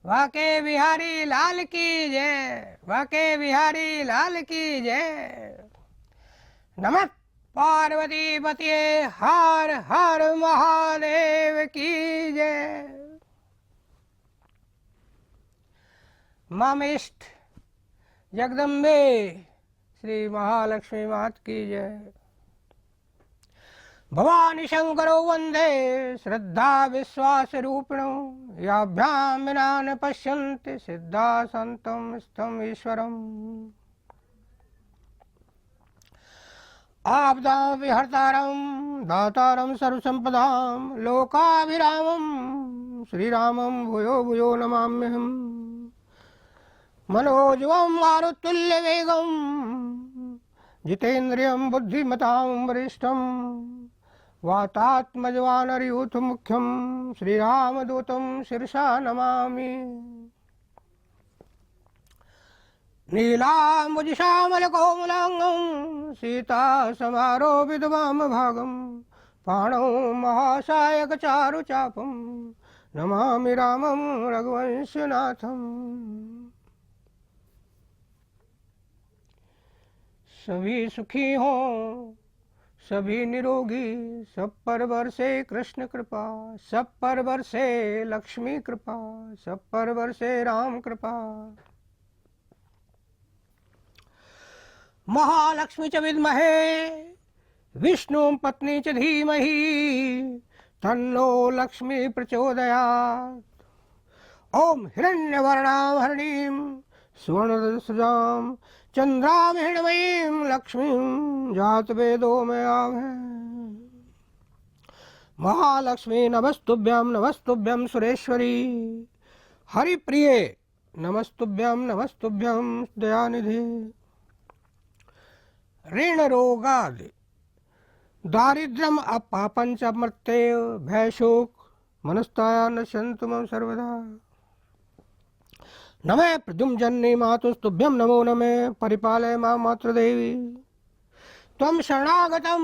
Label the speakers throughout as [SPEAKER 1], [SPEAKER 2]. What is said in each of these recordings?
[SPEAKER 1] वाके बिहारी लाल की जय, वाके बिहारी लाल की जय। नमः पार्वती पतिये हर हर महादेव की जय। ममिष्ट जगदम्बे श्री महालक्ष्मी मात की जय। भवानी शंकरो वंदे श्रद्धा विश्वास रूपिणो याभ्याम विना न पश्यन्ति सिद्धा संतम स्थम ईश्वरम। आपदां विहर्तारं दातारं सर्वसंपदां लोकाभिरामं श्रीरामं भूयो भूयो नमाम्यहम्। मनोजवं मारुतुल्यवेगं जितेन्द्रियं बुद्धिमतां वरिष्ठं वातात्मजवानरयूथमुख्यं श्रीरामदूतं शिरसा नमामि। नीलाम्बुजश्यामलकोमलाङ्गं सीतासमारोपितवामभागं पाणौ महासायकचारुचापं नमामि रामं रघुवंशनाथम्। सभी सुखी हों सभी निरोगी, सब पर बरसे कृष्ण कृपा, सब पर बरसे लक्ष्मी कृपा, सब पर बरसे राम कृपा। महालक्ष्मी च विद्महे विष्णु पत्नी च धीमहि तन्नो लक्ष्मी प्रचोदयात्। ओम हिरण्यवर्णां हरिणीं सुवर्णरजस्रजां चंद्रां हिरण्मयीं लक्ष्मीं जातवेदो मे आवहे। महालक्ष्मी नमस्तुभ्यं सुरेश्वरी हरिप्रिये नमस्तुभ्यं दयानिधे। ऋण रोगादि दारिद्र्यम अपापं च मृत्यु भयशोक मनस्ताया नश्यन्तु मम सर्वदा। नमे प्रद्युम्नजननी मातुस्तुभ्यं नमो नमे परिपालय मां मातृदेवी। त्वं शरणागतं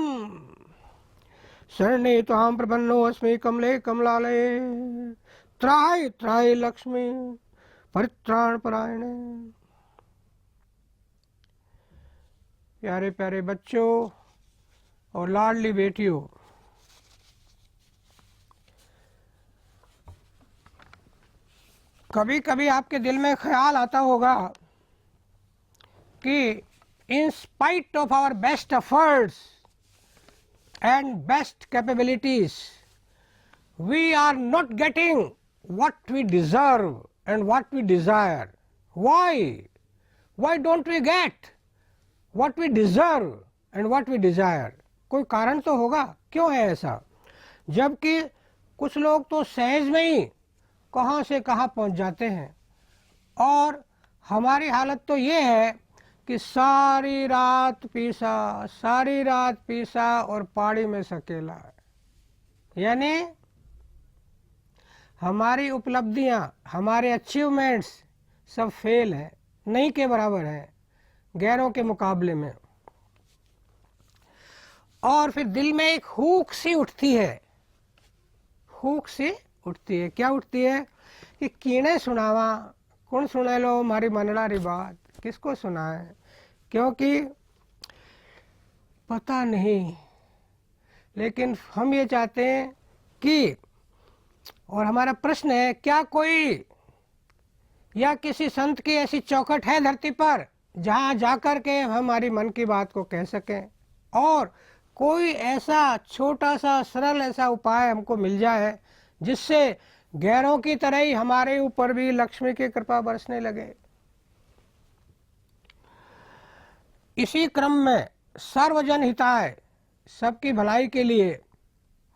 [SPEAKER 1] शरणे त्वां प्रपन्नोऽस्मि कमले कमलालये। त्राहि त्राहि लक्ष्मी परित्राणपरायणे। प्यारे प्यारे बच्चों और लाडली बेटियों, कभी कभी आपके दिल में ख्याल आता होगा कि in spite of our best efforts and best capabilities we are not getting what we deserve and what we desire. Why don't we get what we deserve and what we desire? कोई कारण तो होगा, क्यों है ऐसा? जबकि कुछ लोग तो सहज में ही कहाँ से कहाँ पहुँच जाते हैं, और हमारी हालत तो ये है कि सारी रात पीसा और पाड़ी में सकेला है। यानी हमारी उपलब्धियाँ, हमारे अचीवमेंट्स सब फेल हैं, नहीं के बराबर हैं गैरों के मुकाबले में। और फिर दिल में एक हुक सी उठती है, क्या उठती है कि कीने सुनावा, कौन सुने लो मारी मनड़ारी बात, किसको सुनाए, क्योंकि पता नहीं। लेकिन हम ये चाहते हैं कि, और हमारा प्रश्न है, क्या कोई या किसी संत की ऐसी चौखट है धरती पर जहाँ जाकर के हम हमारी मन की बात को कह सकें, और कोई ऐसा छोटा सा सरल ऐसा उपाय हमको मिल जाए जिससे गैरों की तरह ही हमारे ऊपर भी लक्ष्मी की कृपा बरसने लगे। इसी क्रम में सर्वजन हिताय, सबकी भलाई के लिए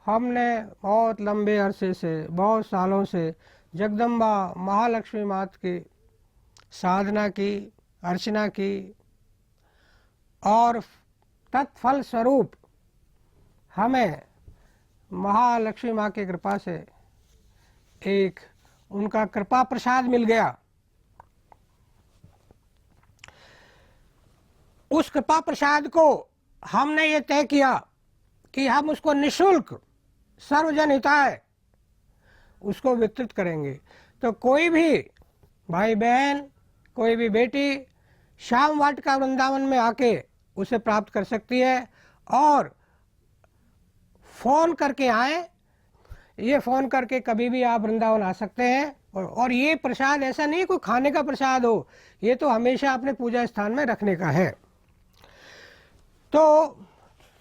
[SPEAKER 1] हमने बहुत लंबे अरसे से, बहुत सालों से जगदम्बा महालक्ष्मी माता की साधना की, अर्चना की, और तत्फल स्वरूप हमें महालक्ष्मी माँ की कृपा से एक उनका कृपा प्रसाद मिल गया। उस कृपा प्रसाद को हमने ये तय किया कि हम उसको निःशुल्क सर्वजन हिताय उसको वितरित करेंगे। तो कोई भी भाई बहन, कोई भी बेटी श्याम वाटिका वृंदावन में आके उसे प्राप्त कर सकती है। और फ़ोन करके आए, ये फ़ोन करके कभी भी आप वृंदावन आ सकते हैं। और ये प्रसाद ऐसा नहीं कोई खाने का प्रसाद हो, ये तो हमेशा अपने पूजा स्थान में रखने का है। तो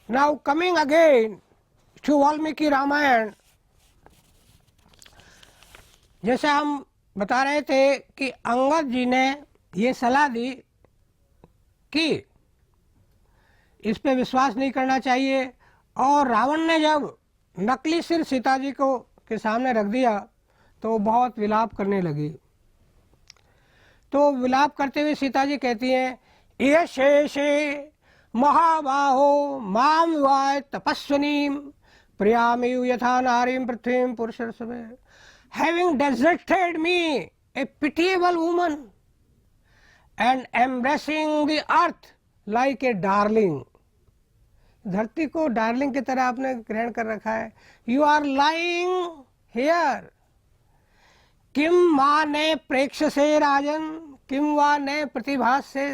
[SPEAKER 1] now coming again to Valmiki Ramayana, जैसे हम बता रहे थे कि अंगद जी ने ये सलाह दी कि इस पे विश्वास नहीं करना चाहिए, और रावण ने जब नकली सिर सीता जी को के सामने रख दिया तो बहुत विलाप करने लगी। तो विलाप करते हुए सीता जी कहती हैं, ये शेषे महाबाहो माम वाय तपस्विनीम प्रियामिव यथा नारीम पृथ्वीम पुरुषर्षभे, having deserted me, a pitiable woman, and embracing the earth like a darling. धरती को डार्लिंग की तरह आपने ग्रहण कर रखा है। यू आर लाइंग हियर, किम माने प्रेक्ष से राजन, किम वा ने प्रतिभास से,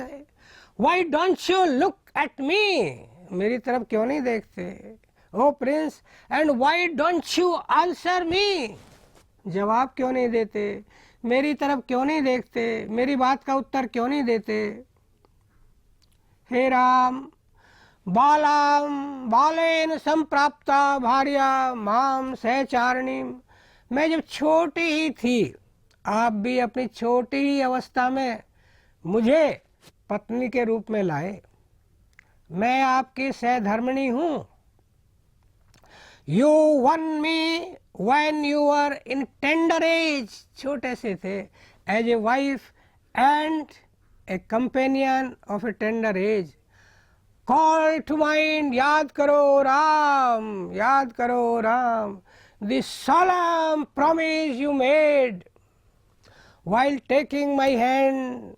[SPEAKER 1] why don't you look at me, मेरी तरफ क्यों नहीं देखते ओ prince, and why don't you answer me, जवाब क्यों नहीं देते, मेरी तरफ क्यों नहीं देखते, मेरी बात का उत्तर क्यों नहीं देते। हे राम, बालाम बालेन संप्राप्ता भार्या माम सहचारिणीम, मैं जब छोटी ही थी, आप भी अपनी छोटी ही अवस्था में मुझे पत्नी के रूप में लाए, मैं आपकी सहधर्मिणी हूँ। You one me when you were in tender age, छोटे से थे, as a wife and a companion of a tender age, call to mind, याद करो राम, याद करो Ram, the solemn promise you made while taking my hand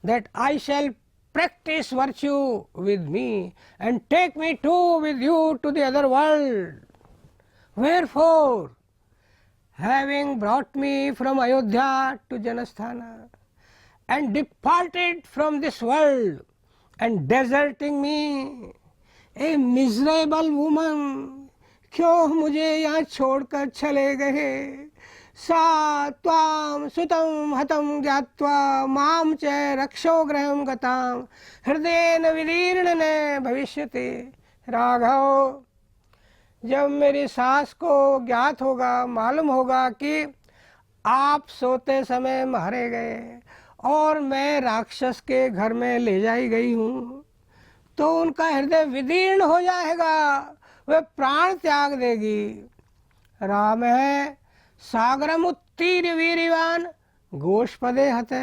[SPEAKER 1] that I shall practice virtue with me and take me too with you to the other world. Wherefore, having brought me from Ayodhya to Janasthana and departed from this world and deserting me, a miserable woman, क्यों मुझे यहाँ छोड़कर चले गए। सा त्वाम सुतम हतम ज्ञात्वा माम च रक्षो गृहम गताम हृदयेन विदीर्णने भविष्यति। राघव, जब मेरी सास को ज्ञात होगा, मालूम होगा कि आप सोते समय मारे गए और मैं राक्षस के घर में ले जाई गई हूँ, तो उनका हृदय विदीर्ण हो जाएगा, वे प्राण त्याग देगी। राम है सागरम उत्तीर्य वीर्यवान गोष्पदे हते।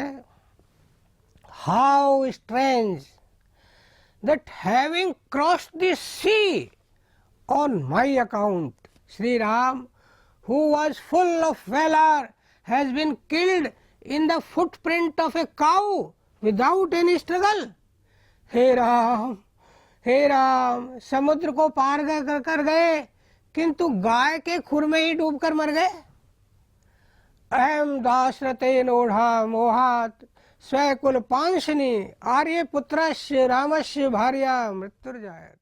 [SPEAKER 1] How strange that having crossed the sea on my account, Sri Ram, who was full of valor, has been killed in the footprint of a cow without any struggle. हे राम, हे राम, समुद्र को पार कर गए किंतु गाय के खुर में ही डूबकर मर गए। अहम दाशरथे नोढ़ा मोहात स्वकुल पांशनी आर्य पुत्रस्य रामस्य भार्या मृत्युर्जायत।